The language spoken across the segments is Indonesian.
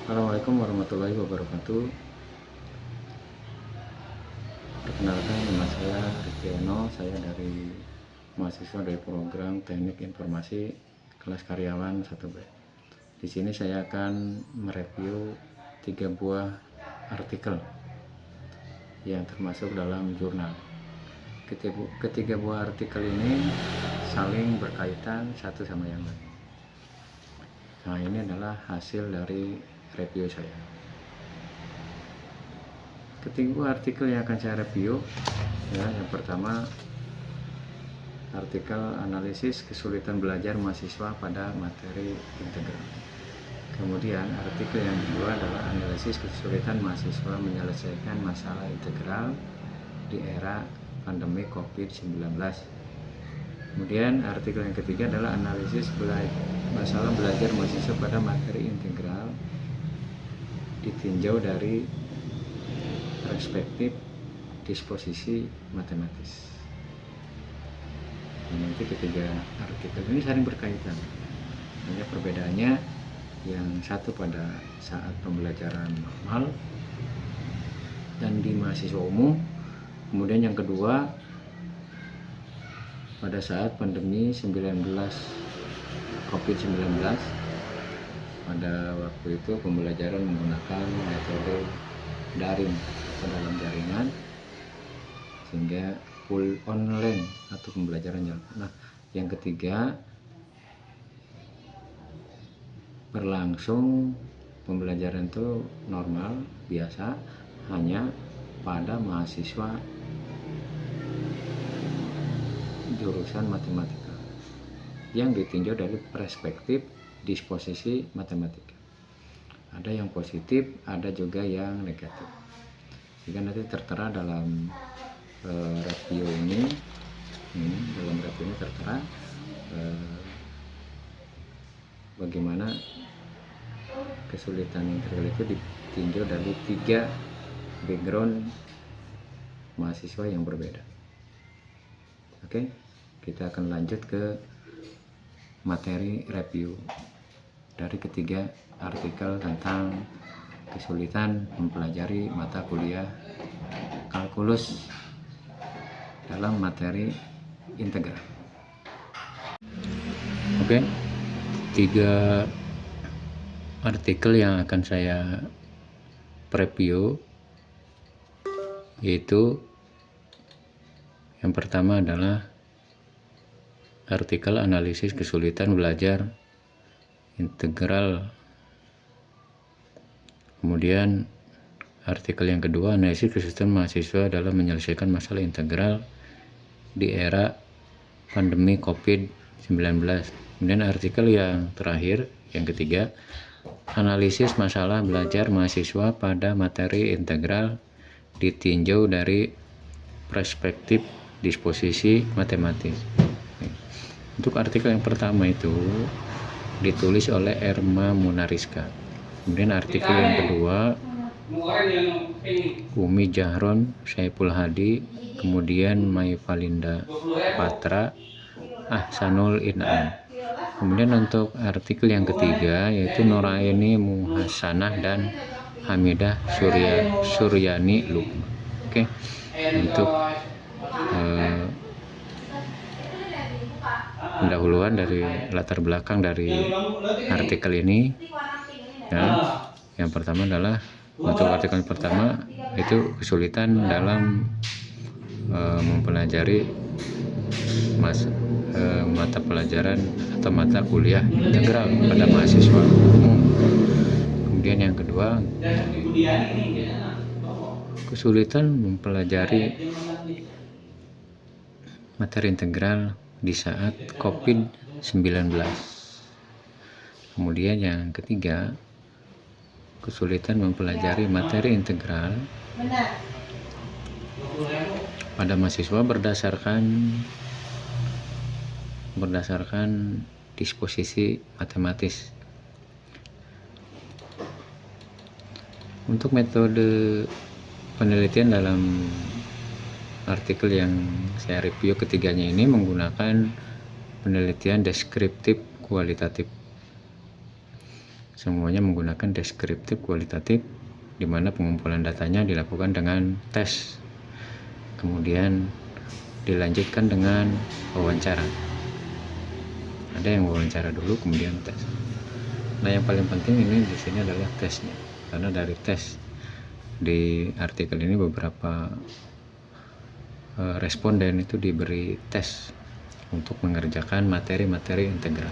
Assalamualaikum warahmatullahi wabarakatuh. Perkenalkan, nama saya Rikiono. Saya dari mahasiswa dari program Teknik Informasi kelas karyawan 1B. Di sini saya akan mereview 3 buah artikel yang termasuk dalam jurnal. Ketiga buah artikel ini saling berkaitan satu sama yang lain. Nah, ini adalah hasil dari review saya. Ketiga artikel yang akan saya review, yang pertama artikel analisis kesulitan belajar mahasiswa pada materi integral. Kemudian artikel yang kedua adalah analisis kesulitan mahasiswa menyelesaikan masalah integral di era pandemi COVID-19. Kemudian artikel yang ketiga adalah analisis masalah belajar mahasiswa pada materi integral ditinjau dari perspektif disposisi matematis. Nanti ketiga artikel ini saling berkaitan. Hanya perbedaannya yang satu pada saat pembelajaran normal dan di mahasiswa umum, kemudian yang kedua pada saat pandemi COVID-19. Pada waktu itu pembelajaran menggunakan metode daring atau dalam jaringan, sehingga full online atau pembelajaran jarak. Nah, yang ketiga berlangsung pembelajaran itu normal biasa, hanya pada mahasiswa jurusan matematika yang ditinjau dari perspektif disposisi matematika. Ada yang positif, ada juga yang negatif. Jika nanti tertera dalam review ini, dalam review ini tertera bagaimana kesulitan integral itu ditinjau dari 3 background mahasiswa yang berbeda. Oke, kita akan lanjut ke materi review dari ketiga artikel tentang kesulitan mempelajari mata kuliah kalkulus dalam materi integral. Oke, 3 artikel yang akan saya preview, yaitu yang pertama adalah artikel analisis kesulitan belajar integral. Kemudian artikel yang kedua, analisis kesulitan mahasiswa dalam menyelesaikan masalah integral di era pandemi COVID-19. Kemudian artikel yang terakhir, yang ketiga, analisis masalah belajar mahasiswa pada materi integral ditinjau dari perspektif disposisi matematis. Untuk artikel yang pertama itu ditulis oleh Erma Munariska. Kemudian artikel yang kedua Umi Jahron Saiful Hadi, kemudian Mai Valinda Patra, Ahsanul In'am. Kemudian untuk artikel yang ketiga yaitu Noraini Muhasanah dan Hamidah Suryani Lukman. Oke, untuk pendahuluan dari latar belakang dari artikel ini, yang pertama adalah untuk artikel pertama itu kesulitan dalam mempelajari mata pelajaran atau mata kuliah integral pada mahasiswa umum. Kemudian yang kedua, kesulitan mempelajari materi integral di saat COVID-19. Kemudian yang ketiga, kesulitan mempelajari materi integral pada mahasiswa berdasarkan disposisi matematis. Untuk metode penelitian dalam artikel yang saya review ketiganya ini menggunakan penelitian deskriptif kualitatif. Semuanya menggunakan deskriptif kualitatif, di mana pengumpulan datanya dilakukan dengan tes, kemudian dilanjutkan dengan wawancara. Ada yang wawancara dulu kemudian tes. Nah, yang paling penting ini di sini adalah tesnya, karena dari tes di artikel ini beberapa responden itu diberi tes untuk mengerjakan materi-materi integral.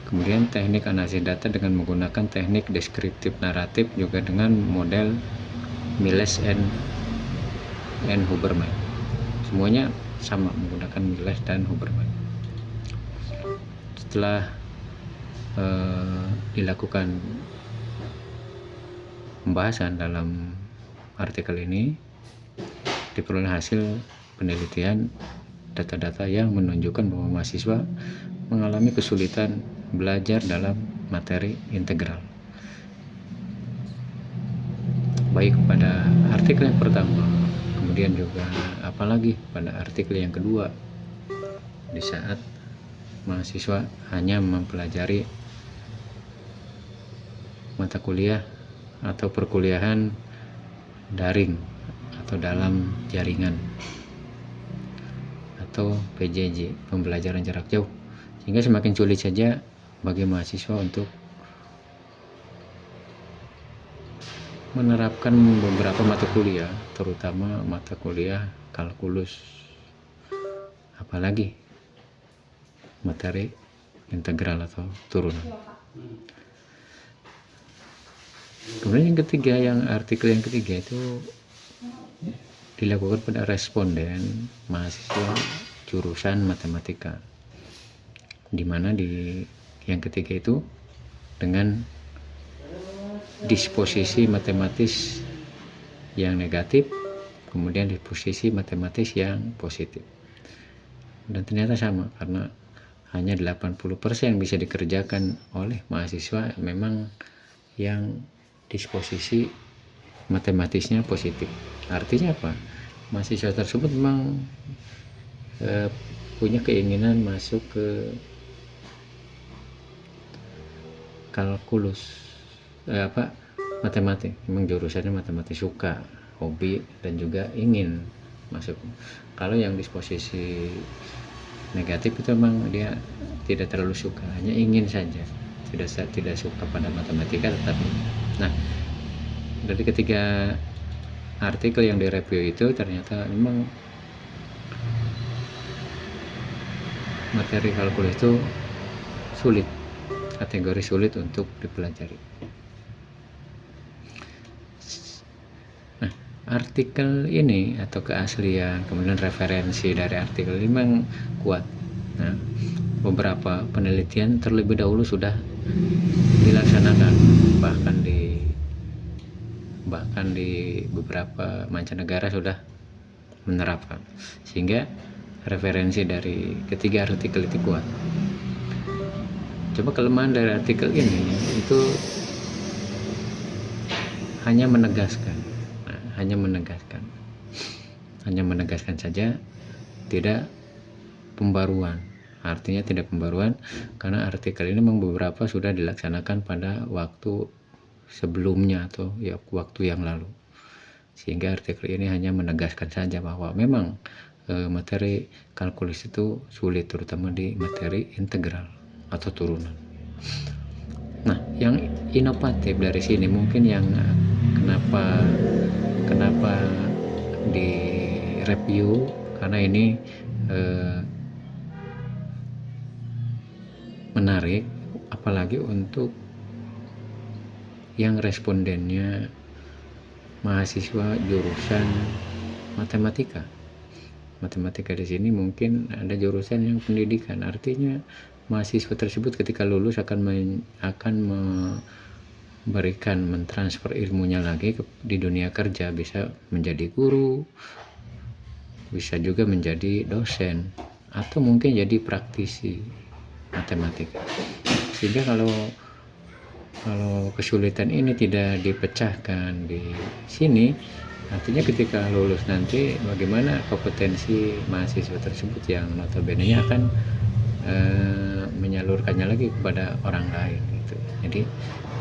Kemudian teknik analisis data dengan menggunakan teknik deskriptif naratif juga dengan model Miles and Huberman. Semuanya sama menggunakan Miles dan Huberman. Setelah dilakukan pembahasan dalam artikel ini, diperoleh hasil penelitian data-data yang menunjukkan bahwa mahasiswa mengalami kesulitan belajar dalam materi integral. Baik pada artikel yang pertama, kemudian juga apalagi pada artikel yang kedua, di saat mahasiswa hanya mempelajari mata kuliah atau perkuliahan daring atau dalam jaringan atau PJJ, pembelajaran jarak jauh, sehingga semakin sulit saja bagi mahasiswa untuk menerapkan beberapa mata kuliah, terutama mata kuliah kalkulus, apalagi materi integral atau turunan. Kemudian yang ketiga, artikel yang ketiga itu dilakukan pada responden mahasiswa jurusan matematika, di mana di yang ketiga itu dengan disposisi matematis yang negatif, kemudian disposisi matematis yang positif. Dan ternyata sama, karena hanya 80% bisa dikerjakan oleh mahasiswa memang yang disposisi matematisnya positif. Artinya apa? Mahasiswa tersebut memang punya keinginan masuk ke kalkulus, matematik. Memang jurusannya matematik, suka, hobi, dan juga ingin masuk. Kalau yang disposisi negatif itu memang dia tidak terlalu suka, hanya ingin saja, tidak suka pada matematika tetapi. Nah, dari ketiga artikel yang direview itu ternyata memang materi kalkulus itu sulit, kategori sulit untuk dipelajari. Nah, artikel ini atau keaslian kemudian referensi dari artikel ini memang kuat. Nah, beberapa penelitian terlebih dahulu sudah dilaksanakan, bahkan di beberapa mancanegara sudah menerapkan, sehingga referensi dari ketiga artikel itu kuat. Coba kelemahan dari artikel ini itu hanya menegaskan saja, tidak pembaruan. Artinya tidak pembaruan karena artikel ini memang beberapa sudah dilaksanakan pada waktu sebelumnya atau ya waktu yang lalu, sehingga artikel ini hanya menegaskan saja bahwa memang materi kalkulus itu sulit, terutama di materi integral atau turunan. Nah, yang inovatif dari sini mungkin yang kenapa di review, karena ini menarik, apalagi untuk yang respondennya mahasiswa jurusan matematika. Matematika di sini mungkin ada jurusan yang pendidikan, artinya mahasiswa tersebut ketika lulus akan mentransfer ilmunya lagi di dunia kerja, bisa menjadi guru, bisa juga menjadi dosen, atau mungkin jadi praktisi matematika. Sehingga kalau kesulitan ini tidak dipecahkan di sini, artinya ketika lulus nanti bagaimana kompetensi mahasiswa tersebut yang notabene akan menyalurkannya lagi kepada orang lain gitu. Jadi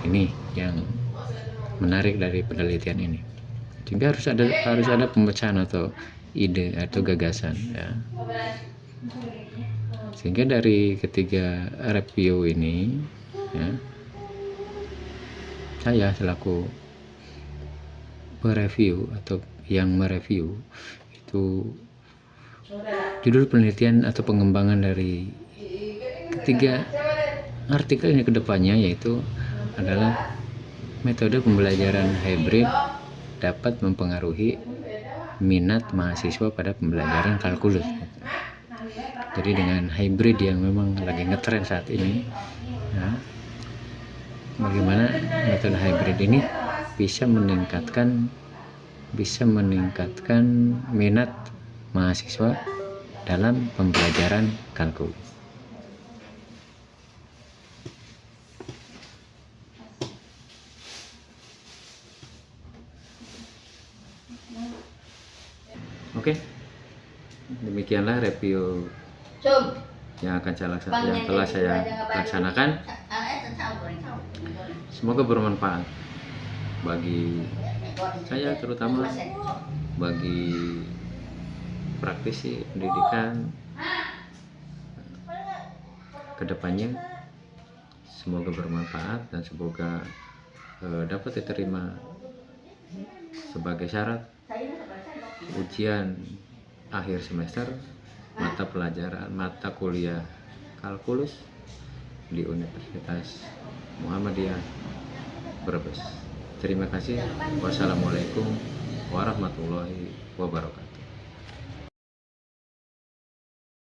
ini yang menarik dari penelitian ini, sehingga harus ada pemecahan atau ide atau gagasan ya. Sehingga dari ketiga review ini ya, saya selaku mereview atau yang mereview itu, judul penelitian atau pengembangan dari ketiga artikel ini kedepannya yaitu adalah metode pembelajaran hybrid dapat mempengaruhi minat mahasiswa pada pembelajaran kalkulus. Jadi dengan hybrid yang memang lagi ngetren saat ini ya, bagaimana metode hybrid ini bisa meningkatkan minat mahasiswa dalam pembelajaran kalkulus. Oke, demikianlah review yang telah saya laksanakan. Semoga bermanfaat bagi saya, terutama bagi praktisi pendidikan kedepannya. Semoga bermanfaat dan semoga dapat diterima sebagai syarat ujian akhir semester mata kuliah kalkulus di Universitas Muhammadiyah Brebes. Terima kasih. Wassalamualaikum warahmatullahi wabarakatuh.